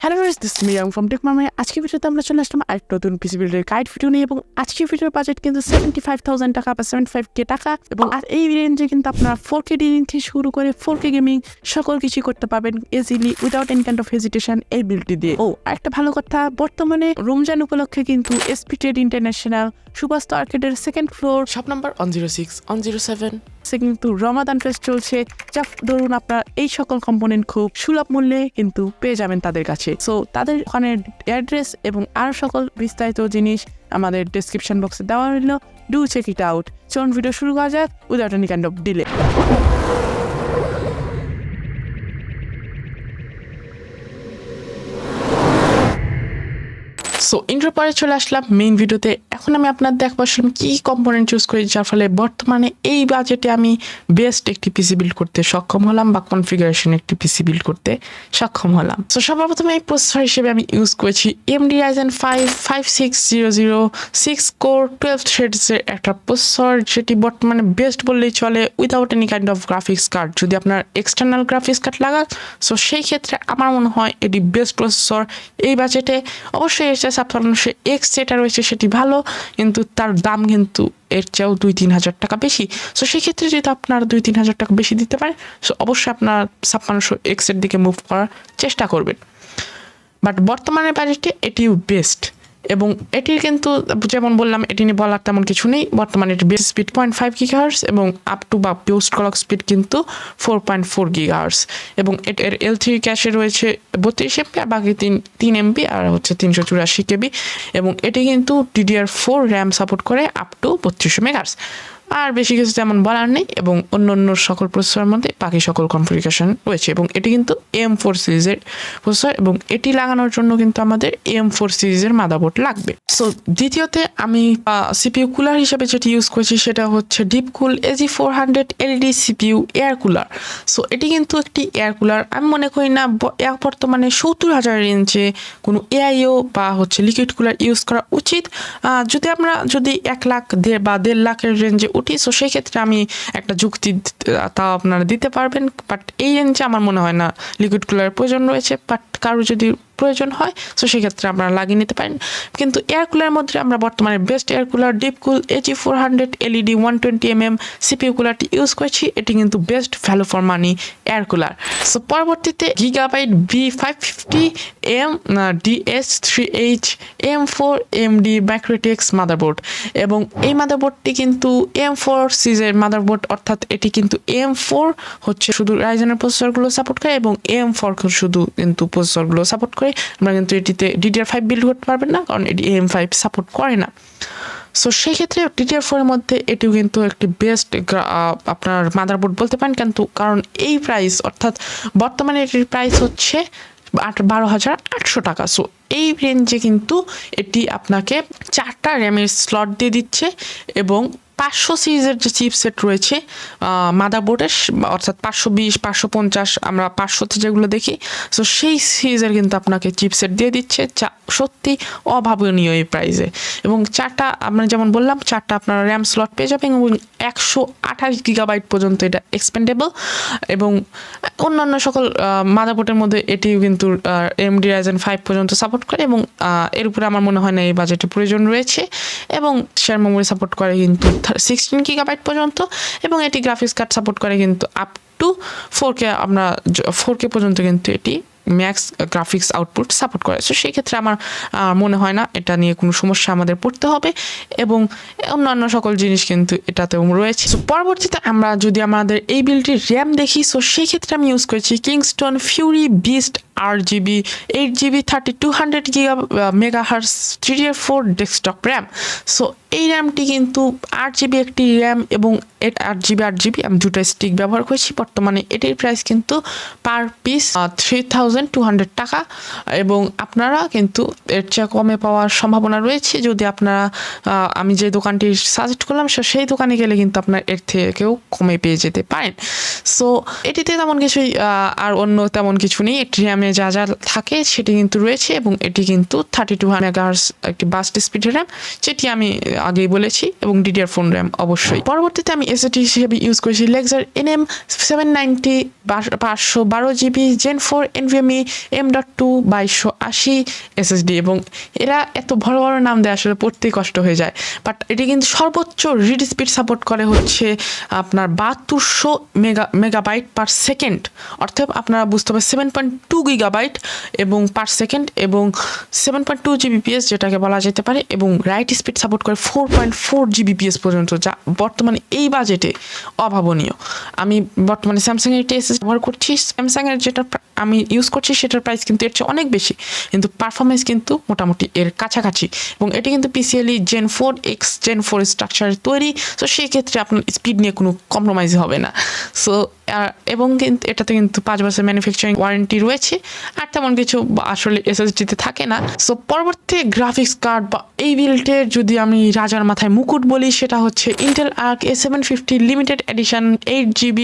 Hello guys, this is Miram from tech Maramari. আজকের ভিডিওতে আমরা চলে আসলাম আরেকটা নতুন পিসি বিল্ডের গাইড ভিডিও নিয়ে এবং আজকের ভিডিওর বাজেট কিন্তু 75,000 টাকা বা 75K টাকা এবং এই রেঞ্জে কিন্তু আপনারা 4K ডিজিং থেকে শুরু করে 4K গেমিং সকল কিছু করতে পারবেন easily without any kind of hesitation এই বিল্ডটি দিয়ে। একটা ভালো কথা, বর্তমানে রমজান উপলক্ষে কিন্তু এসপি ট্রেড ইন্টারন্যাশনাল সুবাস্তু আর্কেডের সেকেন্ড ফ্লোর শপ নাম্বার 106 107 কিন্তু রমাদান ফেস্ট চলছে, যা ধরুন আপনার এই সকল কম্পোনেন্ট খুব সুলভ মূল্যে কিন্তু পেয়ে যাবেন তাদের কাছে। সো তাদের ওখানে অ্যাড্রেস এবং আরো সকল বিস্তারিত জিনিস আমাদের ডেসক্রিপশন বক্সে দেওয়া হলো। Do check it out. চলুন ভিডিও শুরু করা যাক without any kind of delay. So intro পরে চলে আসলাম মেইন ভিডিওতে। এখন আমি আপনাদের দেখাবো আসলে কি কম্পোনেন্ট চুজ করি যার ফলে বর্তমানে এই বাজেটে আমি বেস্ট একটি পিসি বিল্ড করতে সক্ষম হলাম বা কনফিগারেশন একটি পিসি বিল্ড করতে সক্ষম হলাম। সো সর্বপ্রথম এই প্রসেসর হিসেবে আমি ইউজ করেছি AMD Ryzen 5 5600 6 কোর 12 থ্রেডসের একটা প্রসেসর, যেটি বর্তমানে বেস্ট বললেই চলে without any kind of graphics card. যদি আপনার এক্সটার্নাল গ্রাফিক্স কার্ড লাগান সো সেই ক্ষেত্রে আমার মনে হয় এটি বেস্ট প্রসেসর এই বাজেটে। অবশ্যই X যেটা রয়েছে সেটি ভালো, কিন্তু তার দাম কিন্তু এর চেয়েও 2-3 হাজার টাকা বেশি। সো সেক্ষেত্রে যদি আপনার 2-3 হাজার টাকা বেশি দিতে পারে সো অবশ্যই আপনার 5600X এর দিকে মুভ করার চেষ্টা করবেন। বাট বর্তমানে বাজেটে এটিও বেস্ট এবং এটির কিন্তু যেমন বললাম এটি নিয়ে বলার তেমন কিছু নেই। বর্তমানে এটি বেস স্পিড 0.5 GHz এবং আপ টু বা পোস্ট ক্লক স্পিড কিন্তু 4.4 GHz এবং এর L3 ক্যাশে রয়েছে 32 MB আর বাকি 3 MB আর হচ্ছে 384 KB এবং এটি কিন্তু DDR4 র্যাম সাপোর্ট করে আপ টু 3200 MHz। আর বেশি কিছু তেমন বলার নেই এবং অন্য সকল প্রসেসরের মধ্যে বাকি সকল কনফিগারেশন রয়েছে এবং এটি কিন্তু AM4 সিরিজের প্রসেসর এবং এটি লাগানোর জন্য কিন্তু আমাদের AM4 সিরিজের মাদারবোর্ড লাগবে। সো দ্বিতীয়তে আমি সিপিইউ কুলার হিসেবে যেটি ইউজ করেছি সেটা হচ্ছে DeepCool AG400 LED CPU air cooler. So এটি কিন্তু একটি এয়ার কুলার। আমি মনে করি না বর্তমানে 70,000 রেঞ্জে কোনো এআইও বা হচ্ছে লিকুইড কুলার ইউজ করা উচিত। যদি 1 লাখ বা 1.5 লাখের রেঞ্জে উঠি সো সেই ক্ষেত্রে আমি একটা যুক্তি তা আপনারা দিতে পারবেন, বাট এই রেঞ্জে আমার মনে হয় না লিকুইড কুলারের প্রয়োজন রয়েছে। বাট কারো যদি প্রয়োজন হয় সো সেক্ষেত্রে আপনারা লাগিয়ে নিতে পারেন। কিন্তু এয়ার কুলারের মধ্যে আমরা বর্তমানে best air cooler Deepcool AG400 LED 120mm CPU কুলারটি ইউজ করেছি। এটি কিন্তু best value for money air cooler. So পরবর্তীতে Gigabyte B550M DS3H AM4 AMD Macritex motherboard এবং এই মাদারবোর্ডটি কিন্তু AM4 সিরিজের মাদারবোর্ড, অর্থাৎ এটি কিন্তু AM4 হচ্ছে শুধু রাইজেনের প্রসেসরগুলো সাপোর্ট করে এবং AM4 শুধু কিন্তু প্রসেসরগুলো সাপোর্ট করে। আমরা কিন্তু এটিতে DDR5 বিল্ড করতে পারবেন না কারণ এটি AM5 সাপোর্ট করে না। সো সেই ক্ষেত্রে DDR4 এর মধ্যে এটিও কিন্তু একটি বেস্ট আপনার মাদারবোর্ড বলতে পারেন, কিন্তু কারণ এই প্রাইস অর্থাৎ বর্তমানে এটির প্রাইস হচ্ছে 12,800 টাকা। সো এই রেঞ্জে কিন্তু এটি আপনাকে 4টা র্যামের স্লট দিয়ে দিচ্ছে এবং 500 সিরিজের যে চিপসেট রয়েছে মাদারবোর্ডের, অর্থাৎ 520 550 আমরা 500তে যেগুলো দেখি সো সেই সিরিজের কিন্তু আপনাকে চিপসেট দিয়ে দিচ্ছে, যা সত্যি অভাবনীয় এই প্রাইসে। এবং 4টা আমরা যেমন বললাম 4টা আপনার র্যাম স্লট পেয়ে যাবেন এবং 128 GB পর্যন্ত এটা এক্সপেন্ডেবল এবং অন্যান্য সকল মাদারবোর্ডের মধ্যে এটিও কিন্তু AMD Ryzen 5 পর্যন্ত সাপোর্ট করে এবং এর উপরে আমার মনে হয় না এই বাজেটে প্রয়োজন রয়েছে এবং শেয়ার মেমোরি সাপোর্ট করে কিন্তু 16 GB পর্যন্ত এবং এটি গ্রাফিক্স কার্ড সাপোর্ট করে কিন্তু আপ টু 4K পর্যন্ত কিন্তু এটি ম্যাক্স গ্রাফিক্স আউটপুট সাপোর্ট করে। সো সেই ক্ষেত্রে আমার মনে হয় না এটা নিয়ে কোনো সমস্যা আমাদের পড়তে হবে এবং অন্যান্য সকল জিনিস কিন্তু এটাতেও রয়েছে। সো পরবর্তীতে আমরা যদি আমাদের এই বিল্ডটির র্যাম দেখি সো সেই ক্ষেত্রে আমি ইউজ করেছি Kingston Fury beast RGB 8GB 3200 MHz 3D4 desktop RAM. So এই র্যামটি কিন্তু 8GB একটি র্যাম এবং 8GB আমি দুটো স্টিক ব্যবহার করেছি। বর্তমানে এটির প্রাইস কিন্তু পার পিস 3,200 টাকা এবং আপনারা কিন্তু এর চেয়ে কমে পাওয়ার সম্ভাবনা রয়েছে যদি আপনারা আমি যে দোকানটি সাজেস্ট করলাম সেই দোকানে গেলে কিন্তু আপনার এর থেকেও কমে পেয়ে যেতে পারেন। সো এটিতে তেমন কিছুই আর অন্য তেমন কিছু নেই। এটি র্যামে র্যামে যা যা থাকে সেটি কিন্তু রয়েছে এবং এটি কিন্তু 32 মেগাহার্টজ একটি বাস্ট স্পিডের র্যাম, যেটি আমি আগেই বলেছি, এবং DDR4 র্যাম অবশ্যই। পরবর্তীতে আমি এসএসডি হিসেবে ইউজ করেছি Lexar NM 790 512 GB Gen 4 NVMe M.2 2280 SSD, এবং এরা এত বড় বড় নাম দেয় আসলে পড়তেই কষ্ট হয়ে যায়। বাট এটি কিন্তু সর্বোচ্চ রিড স্পিড সাপোর্ট করে হচ্ছে আপনার 7200 মেগাবাইট পার সেকেন্ড, অর্থাৎ আপনারা বুঝতে পারেন 7.2 গিগাবাইট এবং পার সেকেন্ড এবং 7.2 Gbps যেটাকে বলা যেতে পারে, এবং রাইট স্পিড সাপোর্ট করে 4.4 Gbps পর্যন্ত, যা বর্তমানে এই বাজেটে অভাবনীয়। আমি বর্তমানে স্যামসাং এর এস ব্যবহার করছি, স্যামসাং এর যেটা আমি ইউজ করছি সেটার প্রাইস কিন্তু এর চেয়ে অনেক বেশি, কিন্তু পারফরমেন্স কিন্তু মোটামুটি এর কাছাকাছি, এবং এটি কিন্তু PCIe Gen 4 X Gen 4 স্ট্রাকচারে তৈরি। সো সেই ক্ষেত্রে আপনার স্পিড নিয়ে কোনো কম্প্রোমাইজ হবে না। সো এবং কিন্তু এটাতে কিন্তু 5 বছর ম্যানুফ্যাকচারিং ওয়ারেন্টি রয়েছে, আর তেমন কিছু আসলে এসএসডিতে থাকে না। সো পরবর্তী গ্রাফিক্স কার্ড বা এই বিল্ডের যদি আমি রাজার মাথায় মুকুট বলি, সেটা হচ্ছে Intel Arc A750 limited edition 8GB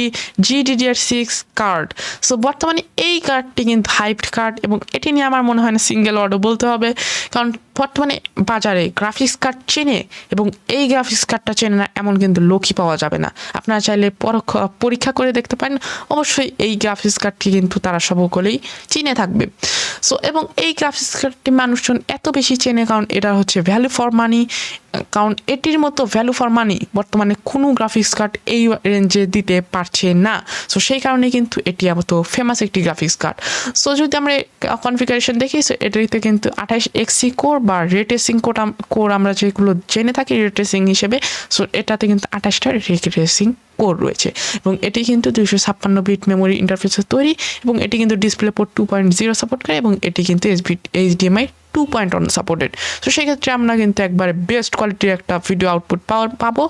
GDDR6 card. So বর্তমানে এই কার্ডটি কিন্তু হাইপড কার্ড, এবং এটি নিয়ে আমার মনে হয় না সিঙ্গেল ওয়ার্ডও বলতে হবে, কারণ বর্তমানে বাজারে গ্রাফিক্স কার্ড চেনে এবং এই গ্রাফিক্স কার্ডটা চেনে না এমন কিন্তু লোকই পাওয়া যাবে না। আপনারা চাইলে পরীক্ষা করে দেখতে পারেন, অবশ্যই এই গ্রাফিক্স কার্ডটি কিন্তু তারা সকলেই চিনে থাকবে। সো এবং এই গ্রাফিক্স কার্ডটি মানুষজন এত বেশি চেনে কারণ এটা হচ্ছে ভ্যালু ফর মানি, কারণ এটির মতো ভ্যালু ফর মানি বর্তমানে কোনো গ্রাফিক্স কার্ড এই রেঞ্জে দিতে পারছে না। সো সেই কারণে কিন্তু এটি এত ফেমাস একটি গ্রাফিক্স কার্ড। সো যদি আমরা কনফিগারেশন দেখি, সো এটিতে কিন্তু 28XC কোর বা রে ট্রেসিং কোর আমরা যেগুলো জেনে থাকি রে ট্রেসিং হিসেবে, সো এটাতে কিন্তু 28টা রে ট্রেসিং কোর রয়েছে, এবং এটি কিন্তু 256 বিট মেমোরি ইন্টারফেসে তৈরি, এবং এটি কিন্তু ডিসপ্লে পোর্ট 2.0 সাপোর্ট করে, এবং এটি কিন্তু HDMI 2.1 সাপোর্টেড। তো সেক্ষেত্রে আমরা কিন্তু একবারে বেস্ট কোয়ালিটির একটা ভিডিও আউটপুট পাবো,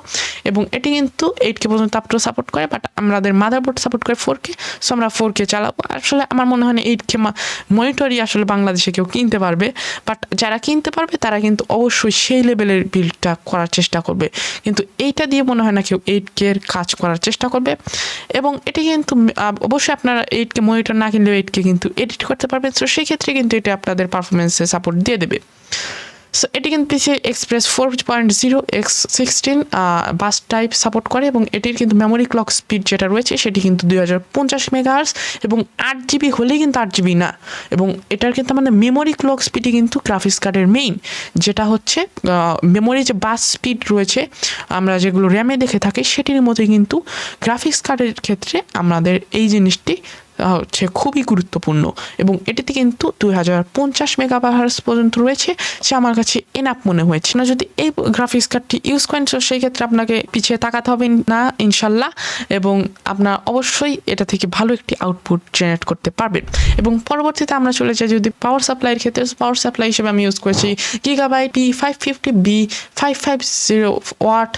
এবং এটি কিন্তু 8K পর্যন্ত আপটু সাপোর্ট করে, বাট আমাদের মাদারবোর্ড সাপোর্ট করে 4K। সো আমরা 4K চালাবো। আসলে আমার মনে হয় না 8K মনিটরই আসলে বাংলাদেশে কেউ কিনতে পারবে, বাট যারা কিনতে পারবে তারা কিন্তু অবশ্যই সেই লেভেলের বিল্ডটা করার চেষ্টা করবে, কিন্তু এইটা দিয়ে মনে হয় না কেউ 8K এর কাজ করার চেষ্টা করবে। এবং এটি কিন্তু অবশ্যই আপনারা 8K মনিটর না কিনলেও 8K কিন্তু এডিট করতে পারবেন। তো সেই ক্ষেত্রে কিন্তু এটা আপনাদের পারফরমেন্সে সাপোর্ট দিয়ে দেবে। সো এটি কিন্তু PCI Express 4.0 X16 বাস টাইপ সাপোর্ট করে, এবং এটির কিন্তু মেমোরি ক্লক স্পিড যেটা রয়েছে সেটি কিন্তু 2050 মেগাহার্টজ, এবং 8GB হলেই কিন্তু 8GB না, এবং এটার কিন্তু আমাদের মেমোরি ক্লক স্পিডই কিন্তু গ্রাফিক্স কার্ডের মেইন, যেটা হচ্ছে মেমোরি যে বাস স্পিড রয়েছে আমরা যেগুলো র্যামে দেখে থাকি সেটির মতোই কিন্তু গ্রাফিক্স কার্ডের ক্ষেত্রে আমাদের এই জিনিসটি হচ্ছে খুবই গুরুত্বপূর্ণ, এবং এটিতে কিন্তু 2050 মেগাহার্টজ পর্যন্ত রয়েছে, সে আমার কাছে এনাফ মনে হয়েছে না। যদি এই গ্রাফিক্স কার্ডটি ইউজ করেন তো সেই ক্ষেত্রে আপনাকে পিছিয়ে তাকাতে হবে না ইনশাল্লাহ, এবং আপনার অবশ্যই এটা থেকে ভালো একটি আউটপুট জেনারেট করতে পারবেন। এবং পরবর্তীতে আমরা চলে যাই যদি পাওয়ার সাপ্লাইয়ের ক্ষেত্রে, পাওয়ার সাপ্লাই হিসেবে আমি ইউজ করেছি গিগাবাইট P550B 550 ওয়াট,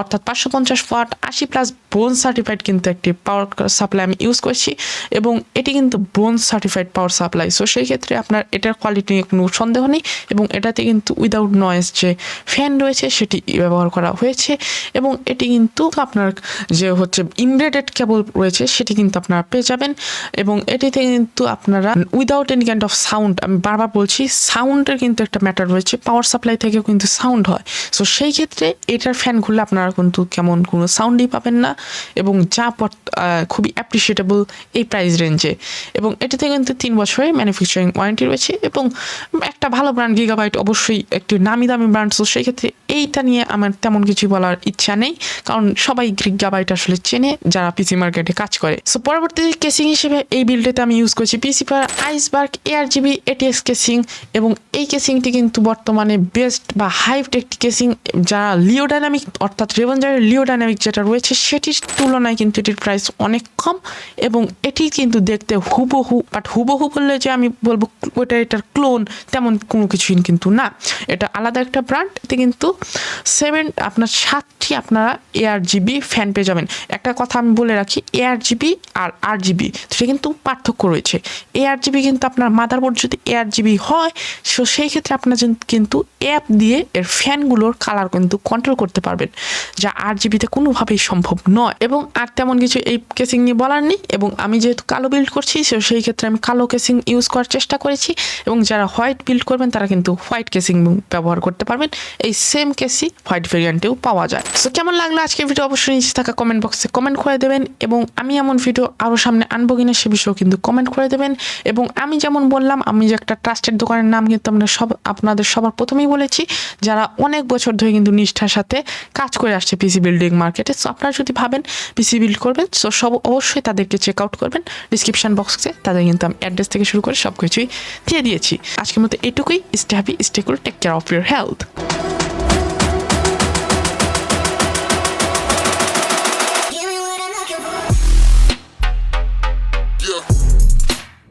অর্থাৎ 550 ওয়াট 80+ ব্রোঞ্জ সার্টিফাইড কিন্তু একটি পাওয়ার সাপ্লাই আমি ইউজ করেছি, এবং এটি কিন্তু bronze certified power supply. So সেই ক্ষেত্রে আপনার এটার কোয়ালিটি নিয়ে কোনো সন্দেহ নেই, এবং এটাতে কিন্তু উইদাউট নয়েজ যে ফ্যান রয়েছে সেটি ব্যবহার করা হয়েছে, এবং এটি কিন্তু আপনার যে হচ্ছে ইমবেডেড কেবল রয়েছে সেটি কিন্তু আপনারা পেয়ে যাবেন, এবং এটিতে কিন্তু আপনারা without any kind of sound, আমি বারবার বলছি সাউন্ডের কিন্তু একটা ম্যাটার রয়েছে, পাওয়ার সাপ্লাই থেকেও কিন্তু সাউন্ড হয়। সো সেই ক্ষেত্রে এটার ফ্যান খুললে আপনারা কিন্তু কেমন কোনো সাউন্ডই পাবেন না, এবং যা খুবই অ্যাপ্রিসিয়েটেবল এই প্রাইস রেঞ্জে। এবং এটিতে কিন্তু 3 বছরের ম্যানুফ্যাকচারিং ওয়ারেন্টি রয়েছে, এবং একটা ভালো ব্র্যান্ড গিগাবাইট অবশ্যই একটি নামি দামি ব্র্যান্ড। সো সেই ক্ষেত্রে এইটা নিয়ে আমার তেমন কিছু বলার ইচ্ছা নেই, কারণ সবাই গিগাবাইট আসলে চেনে যারা পিসি মার্কেটে কাজ করে। সো পরবর্তী কেসিং হিসেবে এই বিল্ডেতে আমি ইউজ করছি পিসি পাওয়ার আইসবার্গ ARGB ATX কেসিং, এবং এই কেসিংটি কিন্তু বর্তমানে বেস্ট বা হাইপড একটি কেসিং, যারা লিও ডাইনামিক অর্থাৎ রেভেঞ্জারের লিও ডাইনামিক যেটা রয়েছে সেটির তুলনায় কিন্তু এটির প্রাইস অনেক কম, এবং এটি কিন্তু দেখতে হুবহু, বাট হুবহু বললে যে আমি বলবো ওটা এটার ক্লোন তেমন কোনো কিছুই কিন্তু না, এটা আলাদা একটা ব্র্যান্ড। এতে কিন্তু আপনার 7টি আপনারা ARGB ফ্যান পেয়ে যাবেন। একটা কথা আমি বলে রাখি, ARGB আর RGB সেটা কিন্তু পার্থক্য রয়েছে। ARGB কিন্তু আপনার মাদারবোর্ড যদি ARGB হয়, সো সেই ক্ষেত্রে আপনার কিন্তু অ্যাপ দিয়ে এর ফ্যানগুলোর কালার কিন্তু কন্ট্রোল করতে পারবেন, যা RGBতে কোনোভাবেই সম্ভব নয়। এবং আর তেমন কিছু এই কেসিং নিয়ে বলার নেই। এবং আমি যেহেতু কালো বিল্ড করছি, সো সেই ক্ষেত্রে আমি কালো কেসিং ইউজ করার চেষ্টা করেছি। এবং যারা হোয়াইট বিল্ড করবেন তারা কিন্তু হোয়াইট কেসিং ব্যবহার করতে পারবেন। এই সেম কেসই হোয়াইট ভেরিয়েন্টেও পাওয়া যায়। সো কেমন লাগলো আজকের ভিডিও অবশ্যই নিচে থাকা কমেন্ট বক্সে কমেন্ট করে দেবেন। এবং আমি এমন ভিডিও আরও সামনে আনবো কিনা সে বিষয়েও কিন্তু কমেন্ট করে দেবেন। এবং আমি যেমন বললাম, আমি যে একটা ট্রাস্টেড দোকানের নাম কিন্তু আপনাদের সবার প্রথমেই বলেছি, যারা অনেক বছর ধরে কিন্তু নিষ্ঠার সাথে কাজ করে আসছে পিসি বিল্ডিং মার্কেটে। সো আপনারা যদি ভাবেন পিসি বিল্ড করবেন, সো অবশ্যই তাদেরকে চেক আউট করবেন। ডিসক্রিপশন বক্সে তাদের কিন্তু আমি অ্যাড্রেস থেকে শুরু করে সব কিছুই দিয়ে দিয়েছি। আজকের মতো এটুকুই। Stay happy, stay cool, take care of your health.